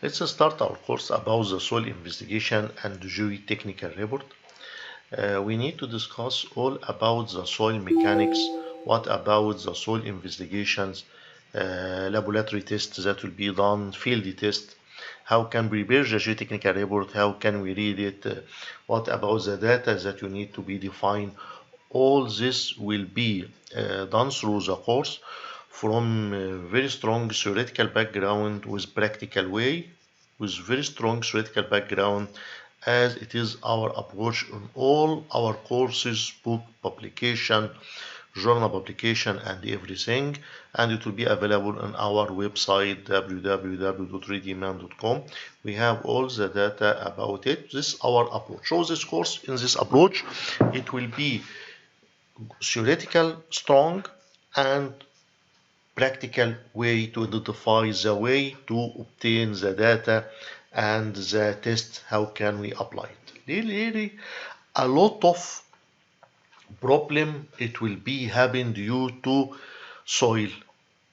Let's start our course about the soil investigation and geotechnical report. We need to discuss all about the soil mechanics, what about the soil investigations, laboratory tests that will be done, field test, how can we prepare the geotechnical report, how can we read it, what about the data that you need to be defined. All this will be done through the course from a very strong theoretical background with practical way, with very strong theoretical background, as it is our approach on all our courses, book publication, journal publication, and everything. And it will be available on our website www.readyman.com. We have all the data about it. This is our approach. So this course, in this approach, it will be theoretical, strong, and practical way to identify the way to obtain the data and the test, how can we apply it. Really, a lot of problem it will be happen due to soil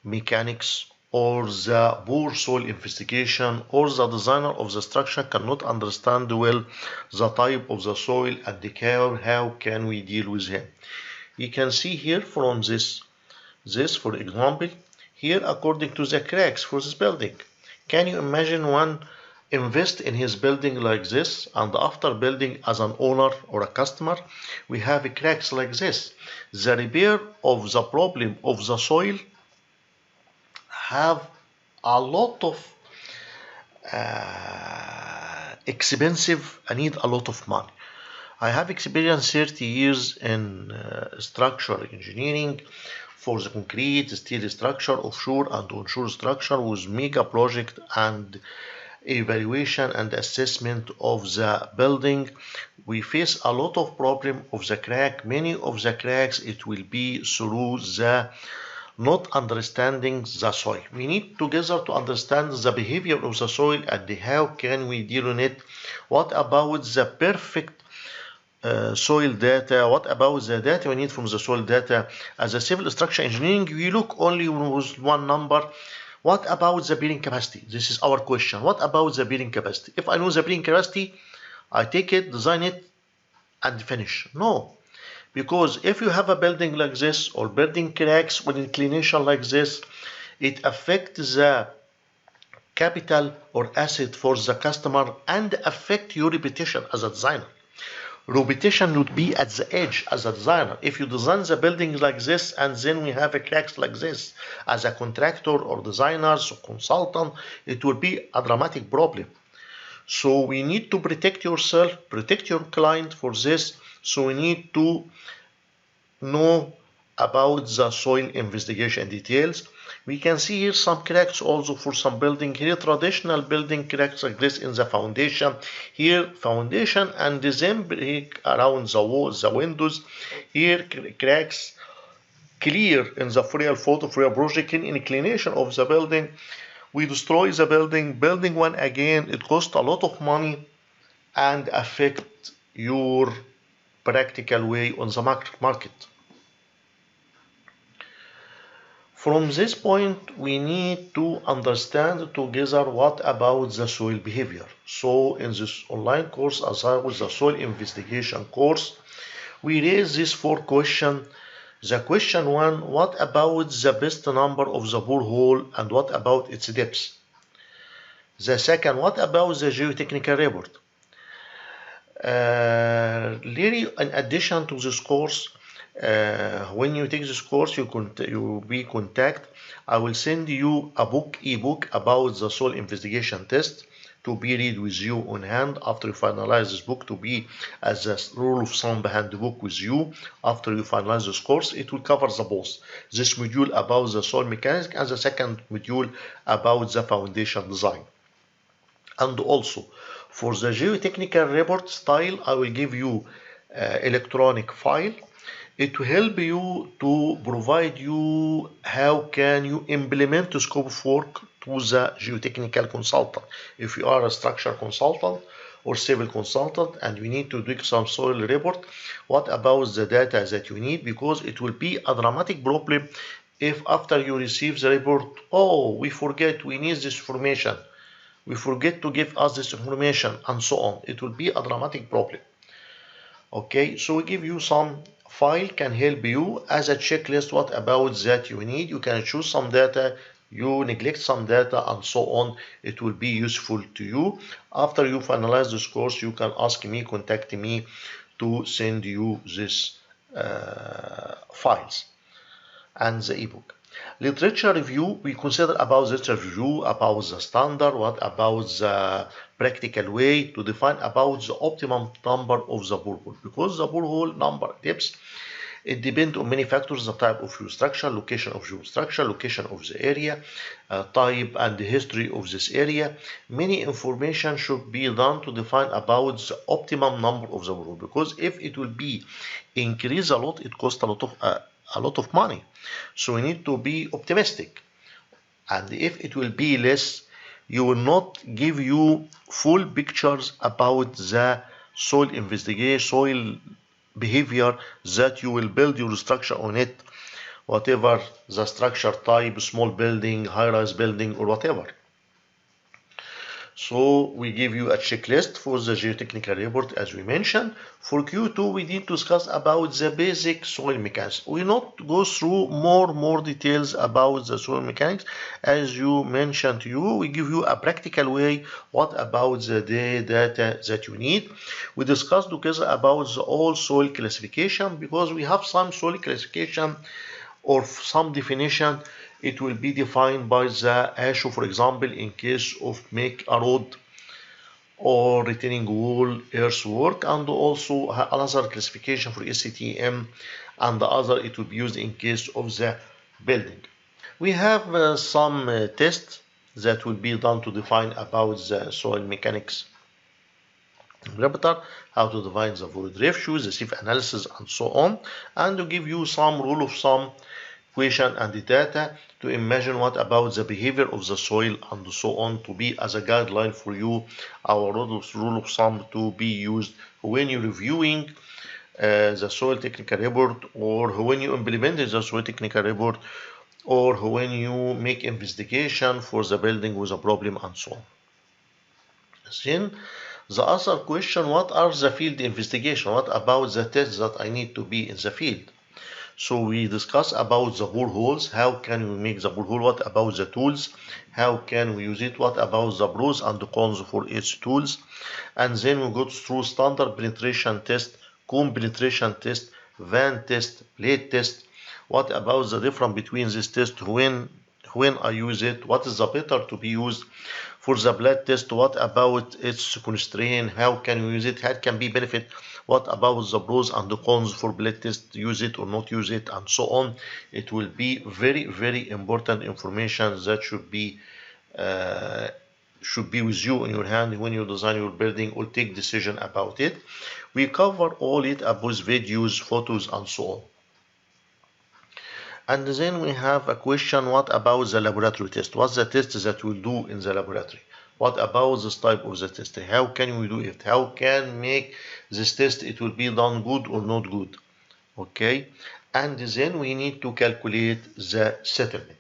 mechanics or the poor soil investigation, or the designer of the structure cannot understand well the type of the soil and how can we deal with him. You can see here from this for example, here according to the cracks for this building. Can you imagine one invest in his building like this, and after building as an owner or a customer, we have cracks like this? The repair of the problem of the soil have a lot of expensive and need a lot of money. I have experienced 30 years in structural engineering for the concrete, steel structure, offshore and onshore structure with mega project and evaluation and assessment of the building. We face a lot of problem of the crack. Many of the cracks it will be through the not understanding the soil. We need together to understand the behavior of the soil and how can we deal with it. What about the perfect soil data? What about the data we need from the soil data? As a civil structure engineering, we look only with one number. What about the bearing capacity? This is our question. What about the bearing capacity? If I know the bearing capacity, I take it, design it, and finish. No, because if you have a building like this or building cracks with inclination like this, it affects the capital or asset for the customer and affect your reputation as a designer. Reputation would be at the edge as a designer. If you design the building like this and then we have a cracks like this, as a contractor or designer or consultant, it will be a dramatic problem. So we need to protect yourself, protect your client for this. So we need to know about the soil investigation details. We can see here some cracks also for some building. Here traditional building cracks like this in the foundation. Here foundation and then break around the walls, the windows. Here cracks clear in the real photo for your project in inclination of the building. We destroy the building, building one again. It costs a lot of money and affect your practical way on the market. From this point, we need to understand together what about the soil behavior. So in this online course, as I was the soil investigation course, we raise these 4 questions. The question 1, what about the best number of the borehole and what about its depth? The second, what about the geotechnical report? Really, in addition to this course, when you take this course, you be contact. I will send you a ebook about the soil investigation test to be read with you on hand after you finalize this book, to be as a rule of thumb handbook with you after you finalize this course. It will cover the both this module about the soil mechanics and the second module about the foundation design. And also for the geotechnical report style, I will give you electronic file. It will help you to provide you how can you implement the scope of work to the geotechnical consultant. If you are a structure consultant or civil consultant and you need to do some soil report, what about the data that you need? Because it will be a dramatic problem if after you receive the report, oh, we forget we need this information. we forget to give us this information, and so on. It will be a dramatic problem. Okay, so we give you some file can help you as a checklist. What about that you need? You can choose some data, you neglect some data, and so on. It will be useful to you. After you finalize this course, you can ask me, contact me to send you this files and the ebook. Literature review, we consider about literature review, about the standard, what about the practical way to define about the optimum number of the borehole, because the borehole number depths, it depends on many factors: the type of your structure, location of your structure, location of the area, type and the history of this area. Many information should be done to define about the optimum number of the borehole, because if it will be increase a lot, it costs a lot of money. So we need to be optimistic. And if it will be less, you will not give you full pictures about the soil investigation, soil behavior that you will build your structure on it, whatever the structure type, small building, high-rise building, or whatever. So we give you a checklist for the geotechnical report, as we mentioned. For Q2, we need to discuss about the basic soil mechanics. We not go through more details about the soil mechanics. As you mentioned to you, we give you a practical way. What about the data that you need? We discussed together about the all soil classification, because we have some soil classification or some definition. It will be defined by the ASHO, for example, in case of make a road or retaining wall earthwork, and also another classification for SCTM, and the other it will be used in case of the building. We have some tests that will be done to define about the soil mechanics parameter, how to define the void ratio, the safe analysis, and so on, and to give you some rule of thumb question and the data to imagine what about the behavior of the soil and so on, to be as a guideline for you, our rule of thumb to be used when you're reviewing the soil technical report, or when you implement the soil technical report, or when you make investigation for the building with a problem, and so on. Then the other question, what are the field investigation? What about the tests that I need to be in the field? So we discuss about the boreholes, how can we make the borehole, what about the tools, how can we use it, what about the pros and the cons for each tools, and then we go through standard penetration test, cone penetration test, van test, plate test, what about the difference between this test, when I use it, what is the better to be used. For the plate test, what about its constraint, how can we use it, how it can be benefit, what about the pros and the cons for plate test, use it or not use it, and so on. It will be very important information that should be with you in your hand when you design your building or take decision about it. We cover all it about videos, photos, and so on. And then we have a question, what about the laboratory test? What's the test that we'll do in the laboratory? What about this type of the test? How can we do it? How can make this test, it will be done good or not good? Okay, and then we need to calculate the settlement.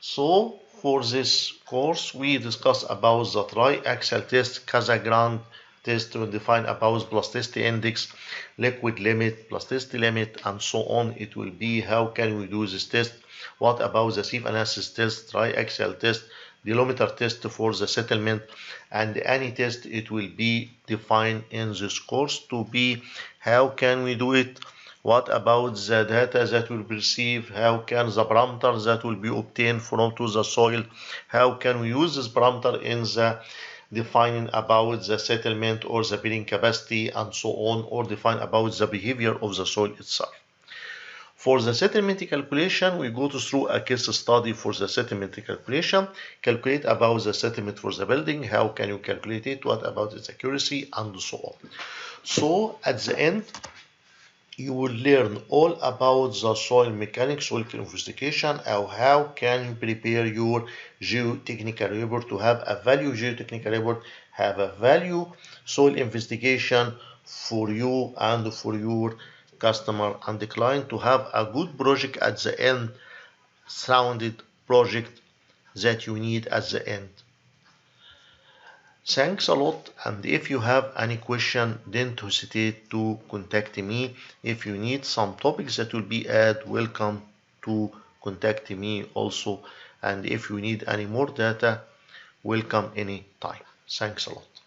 So for this course, we discuss about the tri-axial test, Casagrande test to define about plasticity index, liquid limit, plasticity limit, and so on. It will be how can we do this test, what about the safe analysis test, tri-axial test, delometer test for the settlement, and any test it will be defined in this course to be how can we do it, what about the data that will be received, how can the parameters that will be obtained from to the soil, how can we use this parameter in the defining about the settlement or the bearing capacity and so on, or define about the behavior of the soil itself. For the settlement calculation, we go through a case study for the settlement calculation, calculate about the settlement for the building, how can you calculate it, what about its accuracy, and so on. So at the end, you will learn all about the soil mechanics, soil investigation, or how can you prepare your geotechnical report to have a value geotechnical report, have a value soil investigation for you and for your customer and the client, to have a good project at the end, sounded project that you need at the end. Thanks a lot, and if you have any question, don't hesitate to contact me. If you need some topics that will be added, welcome to contact me also. And if you need any more data, welcome anytime. Thanks a lot.